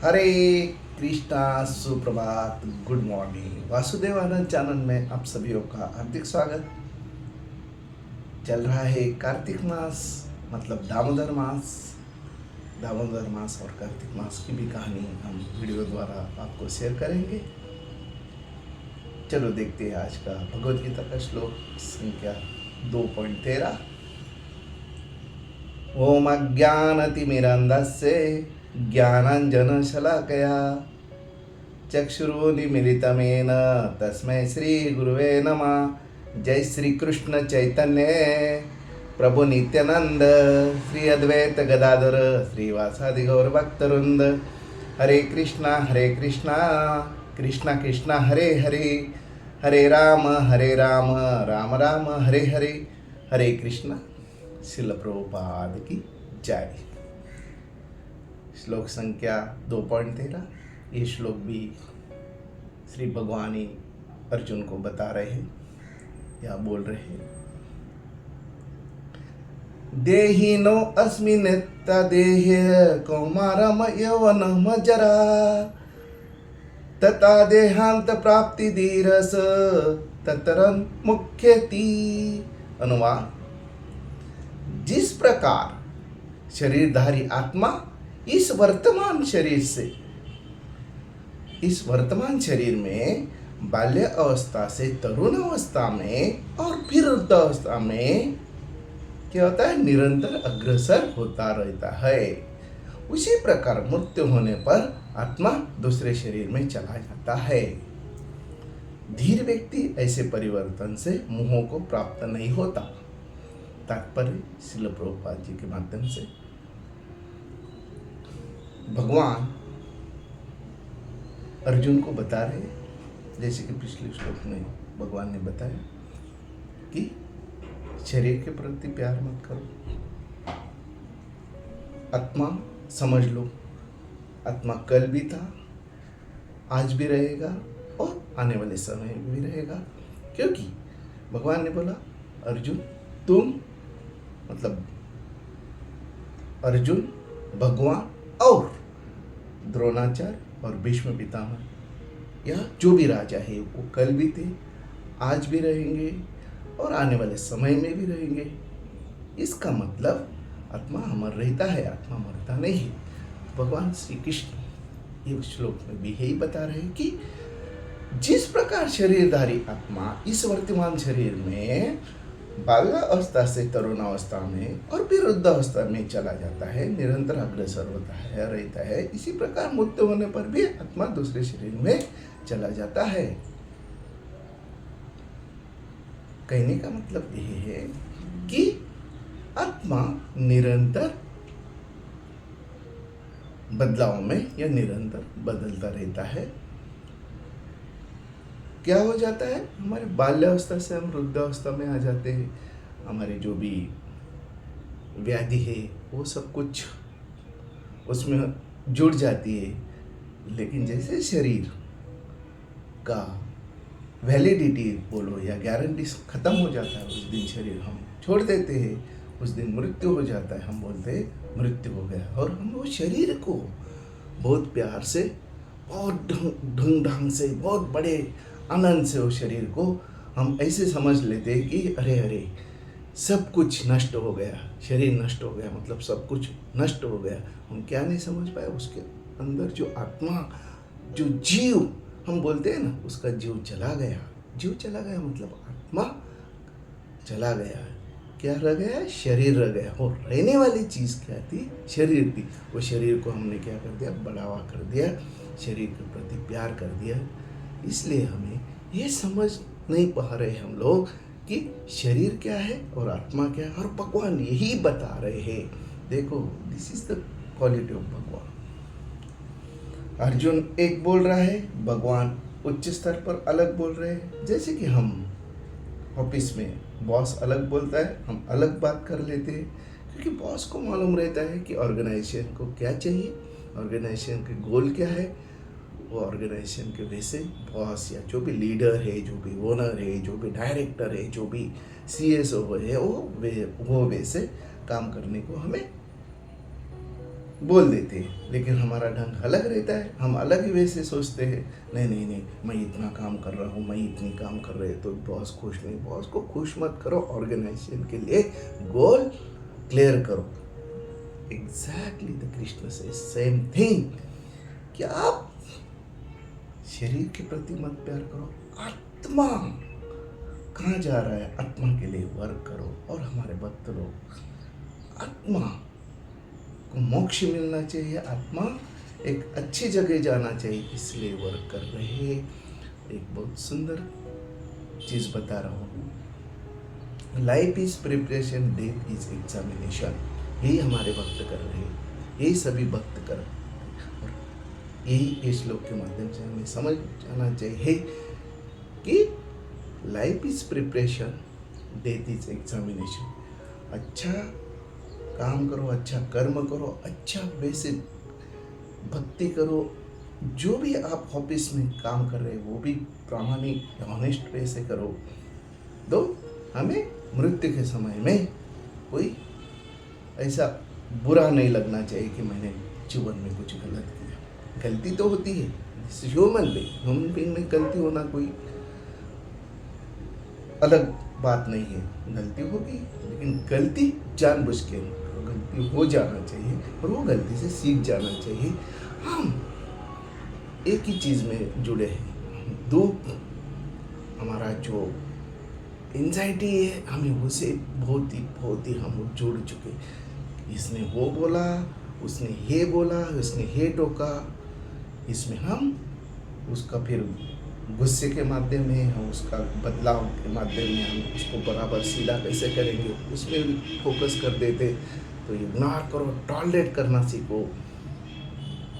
हरे कृष्णा, सुप्रभात, good morning. Vasudev आनंद channel में आप सभी का हार्दिक स्वागत। चल रहा है कार्तिक मास, मतलब दामोदर मास। दामोदर मास और कार्तिक मास की भी कहानी हम वीडियो द्वारा आपको शेयर करेंगे। चलो देखते हैं आज का भगवद गीता का श्लोक संख्या 2.13। ओम अज्ञानतिमिरन्धस्य ज्ञानाञ्जनशलाकया चक्षुरुन्मीलितं तस्मै श्री गुरुवे नमः। जय श्री कृष्ण चैतन्य प्रभु नित्यानंद श्री अद्वैत गदाधर श्रीवासादि गौर भक्तवृंद। हरे कृष्णा कृष्णा कृष्णा हरे हरे, हरे राम राम राम हरे हरे। हरे कृष्णा। श्रील प्रभुपाद की जय। श्लोक संख्या 2.13। ये श्लोक भी श्री भगवान ही अर्जुन को बता रहे हैं या बोल रहे हैं। देहिनो अस्मिन् देहे कौमारम यौवनम जरा तथा देहांत प्राप्ति धीरस ततरन मुख्यति। अनुवाद: जिस प्रकार शरीरधारी आत्मा इस वर्तमान शरीर में बाल्य अवस्था से तरुण अवस्था में और फिर वृद्धावस्था में क्या होता है, निरंतर अग्रसर होता रहता है, उसी प्रकार मृत्यु होने पर आत्मा दूसरे शरीर में चला जाता है। धीर व्यक्ति ऐसे परिवर्तन से मोह को प्राप्त नहीं होता। तात्पर्य श्रील प्रभुपाद जी के माध्यम से भगवान अर्जुन को बता रहे, जैसे कि पिछले श्लोक में भगवान ने बताया कि शरीर के प्रति प्यार मत करो। आत्मा समझ लो, आत्मा कल भी था, आज भी रहेगा और आने वाले समय में भी रहेगा। क्योंकि भगवान ने बोला, अर्जुन तुम, मतलब अर्जुन, भगवान और द्रोणाचार्य और भीष्म पितामह, यह जो भी राजा है वो कल भी थे, आज भी रहेंगे और आने वाले समय में भी रहेंगे। इसका मतलब आत्मा अमर रहता है, आत्मा मरता नहीं है। भगवान श्री कृष्ण ये श्लोक में भी यही बता रहे हैं कि जिस प्रकार शरीरधारी आत्मा इस वर्तमान शरीर में बाल्यावस्था से तरुणावस्था में और फिर वृद्धावस्था में चला जाता है, निरंतर अग्रसर होता है, रहता है, इसी प्रकार मृत्यु होने पर भी आत्मा दूसरे शरीर में चला जाता है। कहने का मतलब यह है कि आत्मा निरंतर बदलाव में या निरंतर बदलता रहता है। क्या हो जाता है, हमारे बाल्यावस्था से हम वृद्धावस्था में आ जाते हैं। हमारी जो भी व्याधि है वो सब कुछ उसमें जुड़ जाती है। लेकिन जैसे शरीर का वैलिडिटी बोलो या गारंटी खत्म हो जाता है, उस दिन शरीर हम छोड़ देते हैं, उस दिन मृत्यु हो जाता है, हम बोलते हैं मृत्यु हो गया। और हम वो शरीर को बहुत प्यार से, बहुत ढंग से, बहुत बड़े आनंद से उस शरीर को हम ऐसे समझ लेते हैं कि अरे सब कुछ नष्ट हो गया, शरीर नष्ट हो गया, मतलब सब कुछ नष्ट हो गया। हम क्या नहीं समझ पाए, उसके अंदर जो आत्मा, जो जीव हम बोलते हैं ना, उसका जीव चला गया। जीव चला गया मतलब आत्मा चला गया। क्या रह गया, शरीर रह गया। और रहने वाली चीज़ क्या थी, शरीर थी। वो शरीर को हमने क्या कर दिया, बढ़ावा कर दिया, शरीर के प्रति प्यार कर दिया। इसलिए हमें ये समझ नहीं पा रहे हम लोग कि शरीर क्या है और आत्मा क्या है। और भगवान यही बता रहे हैं। देखो, this is the quality of भगवान। अर्जुन एक बोल रहा है, भगवान उच्च स्तर पर अलग बोल रहे हैं। जैसे कि हम ऑफिस में बॉस अलग बोलता है, हम अलग बात कर लेते हैं, क्योंकि बॉस को मालूम रहता है कि ऑर्गेनाइजेशन को क्या चाहिए, ऑर्गेनाइजेशन के गोल क्या है। वो ऑर्गेनाइजेशन के वैसे बॉस या जो भी लीडर है, जो भी ओनर है, जो भी डायरेक्टर है, जो भी CSO है, वो वैसे काम करने को हमें बोल देते हैं, लेकिन हमारा ढंग अलग रहता है, हम अलग ही वैसे सोचते हैं। नहीं नहीं नहीं, मैं इतना काम कर रहा हूँ, मैं इतनी काम कर रहे तो बॉस खुश नहीं। बॉस को खुश मत करो, ऑर्गेनाइजेशन के लिए गोल क्लियर करो। एग्जैक्टली द कृष्ण से सेम थिंग कि आप शरीर के प्रति मत प्यार करो, आत्मा कहाँ जा रहा है, आत्मा के लिए वर्क करो। और हमारे भक्त लोग आत्मा को मोक्ष मिलना चाहिए, आत्मा एक अच्छी जगह जाना चाहिए, इसलिए वर्क कर रहे हैं। एक बहुत सुंदर चीज बता रहा हूँ, life is preparation, death is examination. यही हमारे भक्त कर रहे हैं, यही सभी भक्त कर रहे हैं। और यही इस श्लोक के माध्यम से हमें समझ आना चाहिए कि life is preparation, death is examination. अच्छा काम करो, अच्छा कर्म करो, अच्छा वैसे भक्ति करो, जो भी आप ऑफिस में काम कर रहे हैं वो भी प्रामाणिक ऑनेस्ट वे से करो। तो हमें मृत्यु के समय में कोई ऐसा बुरा नहीं लगना चाहिए कि मैंने जीवन में कुछ गलत किया। गलती तो होती है, ह्यूमन बीइंग में गलती होना कोई अलग बात नहीं है, गलती होगी, लेकिन गलती जानबूझ के गलती हो जाना चाहिए और वो गलती से सीख जाना चाहिए। हम एक ही चीज़ में जुड़े हैं, दुख, हमारा जो एंजाइटी है, हमें उसे बहुत ही हम जुड़ चुके। इसने वो बोला, उसने ये बोला, उसने ये टोका, इसमें हम उसका फिर गुस्से के माध्यम में, हम उसका बदलाव के माध्यम में हम उसको बराबर सीधा कैसे करेंगे उसमें भी फोकस कर देते। तो इग्नोर करो, टॉलरेट करना सीखो।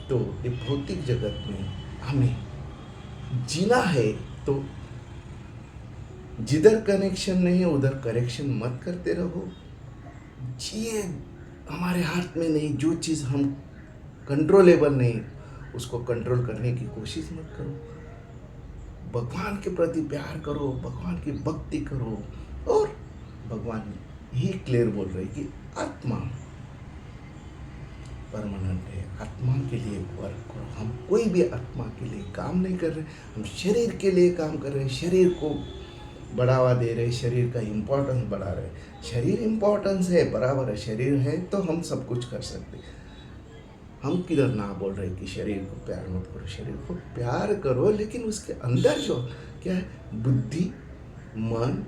तो ये भौतिक जगत में हमें जीना है, तो जिधर कनेक्शन नहीं है उधर करेक्शन मत करते रहो। जिए हमारे हाथ में नहीं, जो चीज़ हम कंट्रोलेबल नहीं उसको कंट्रोल करने की कोशिश मत करो। भगवान के प्रति प्यार करो, भगवान की भक्ति करो। और भगवान ही क्लियर बोल रहे कि आत्मा परमानेंट है, आत्मा के लिए वर्क करो। हम कोई भी आत्मा के लिए काम नहीं कर रहे, हम शरीर के लिए काम कर रहे हैं, शरीर को बढ़ावा दे रहे, शरीर का इम्पोर्टेंस बढ़ा रहे। शरीर इम्पोर्टेंस है, बराबर है, शरीर है तो हम सब कुछ कर सकते। हम किधर ना बोल रहे कि शरीर को प्यार मत करो, शरीर को प्यार करो, लेकिन उसके अंदर जो क्या है, बुद्धि, मन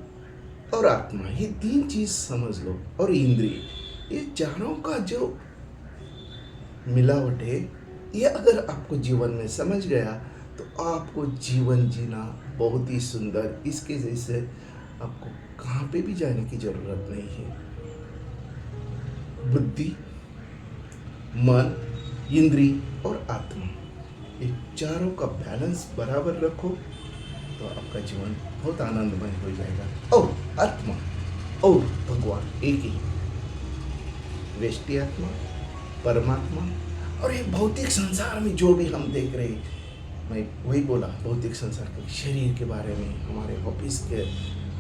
और आत्मा, ये तीन चीज समझ लो। और इंद्रिय, ये चारों का जो मिलावट है, ये अगर आपको जीवन में समझ गया तो आपको जीवन जीना बहुत ही सुंदर, इसके जैसे आपको कहाँ पे भी जाने की जरूरत नहीं है। बुद्धि, मन, इंद्रिय और आत्मा, ये चारों का बैलेंस बराबर रखो तो आपका जीवन बहुत आनंदमय हो जाएगा। और आत्मा और भगवान एक ही, व्यष्टि आत्मा, परमात्मा। और ये भौतिक संसार में जो भी हम देख रहे, मैं वही बोला, भौतिक संसार के शरीर के बारे में, हमारे ऑफिस के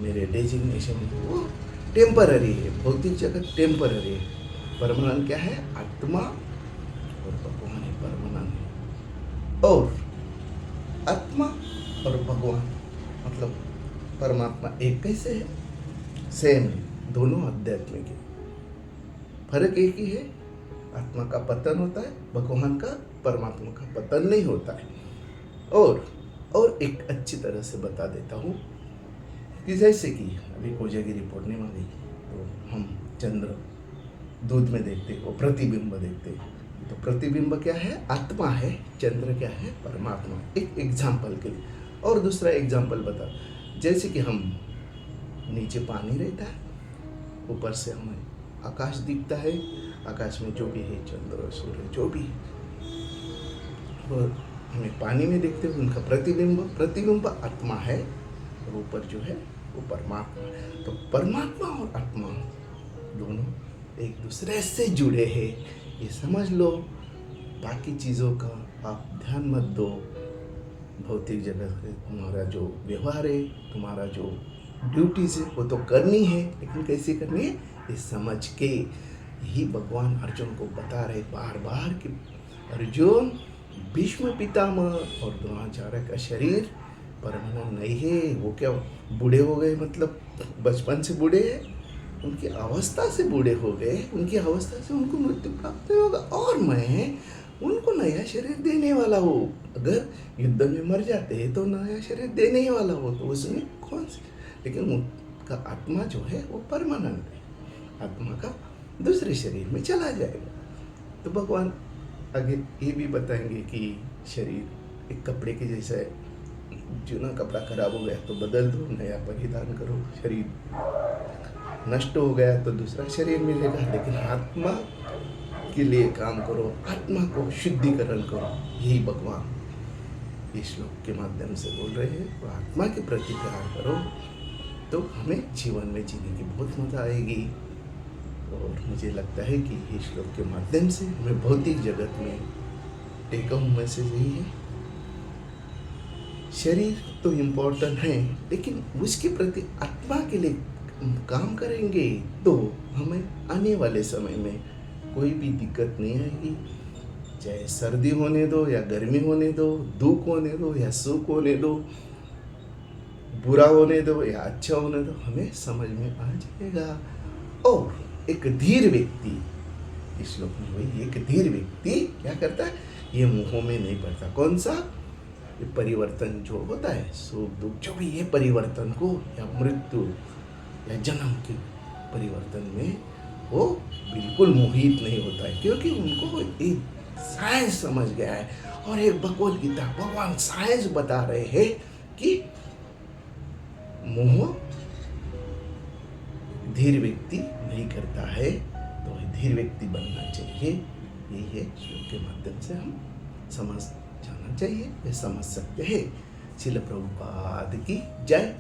मेरे डेजिग्नेशन, वो टेम्पररी है। भौतिक जगत टेम्पररी है, परमानेंट क्या है, आत्मा और भगवान है परमानेंट। और आत्मा और भगवान मतलब परमात्मा एक कैसे है, सेम है, दोनों आध्यात्मिक है। फर्क एक ही है, आत्मा का पतन होता है, भगवान का, परमात्मा का पतन नहीं होता है। और एक अच्छी तरह से बता देता हूँ कि जैसे कि अभी कोजागिरी पूर्णिमा गई तो हम चंद्र दूध में देखते वो प्रतिबिंब देखते, तो प्रतिबिंब क्या है, आत्मा है, चंद्र क्या है, परमात्मा। एक एग्जाम्पल के लिए। और दूसरा एग्जाम्पल बता, जैसे कि हम नीचे पानी रहता है, ऊपर से हमें आकाश दिखता है, आकाश में जो भी है, चंद्र सूर्य जो भी वो हमें पानी में देखते हैं, उनका प्रतिबिंब आत्मा है, और ऊपर जो है वो परमात्मा है। तो परमात्मा और आत्मा दोनों एक दूसरे से जुड़े हैं, ये समझ लो। बाकी चीज़ों का आप ध्यान मत दो। भौतिक जगत है, तुम्हारा जो व्यवहार है, तुम्हारा जो ड्यूटीज है वो तो करनी है, लेकिन कैसे करनी है ये समझ के। यही भगवान अर्जुन को बता रहे बार बार कि अर्जुन, भीष्म पितामह और द्रोणाचार्य का शरीर परमानेंट नहीं है। वो क्या बूढ़े हो गए, मतलब बचपन से बूढ़े हैं, उनकी अवस्था से बूढ़े हो गए, उनकी अवस्था से उनको मृत्यु प्राप्त होगा, और मैं उनको नया शरीर देने वाला हूँ। अगर युद्ध में मर जाते हैं तो नया शरीर देने ही वाला हो, तो उसमें कौन सी, लेकिन उनका आत्मा जो है वो परमानेंट है, आत्मा का दूसरे शरीर में चला जाएगा। तो भगवान आगे ये भी बताएंगे कि शरीर एक कपड़े के जैसा है, जो ना कपड़ा खराब हो गया तो बदल दो, नया परिधान करो, शरीर नष्ट हो गया तो दूसरा शरीर मिलेगा, लेकिन आत्मा के लिए काम करो, आत्मा को शुद्धिकरण करो। यही भगवान इस श्लोक के माध्यम से बोल रहे हैं। तो आत्मा के प्रति प्यार करो तो हमें जीवन में जीने की बहुत मजा आएगी। और मुझे लगता है कि इस श्लोक के माध्यम से हमें भौतिक जगत में टेक होम मैसेज यही है, शरीर तो इम्पोर्टेंट है, लेकिन उसके प्रति आत्मा के लिए काम करेंगे तो हमें आने वाले समय में कोई भी दिक्कत नहीं आएगी। चाहे सर्दी होने दो या गर्मी होने दो, दुख होने दो या सुख होने दो, बुरा होने दो या अच्छा होने दो, हमें समझ में आ जाएगा। और एक धीर व्यक्ति, इस श्लोक में वही एक धीर व्यक्ति क्या करता है, ये मुंहों में नहीं पड़ता। कौन सा? ये परिवर्तन जो होता है, सुख दुख जो भी, ये परिवर्तन को या मृत्यु या जन्म के परिवर्तन में वो बिल्कुल मोहित नहीं होता है, क्योंकि उनको एक साइंस समझ गया है। और एक भगवद गीता भगवान साइंस बता रहे हैं कि मोह धीर व्यक्ति नहीं करता है, तो धीर व्यक्ति बनना चाहिए। यही है श्लोक के माध्यम से हम समझ जाना चाहिए, ये समझ सकते हैं। श्रील प्रभुपाद की जय,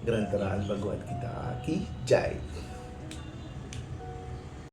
ग्रंथराज भगवद गीता की जय।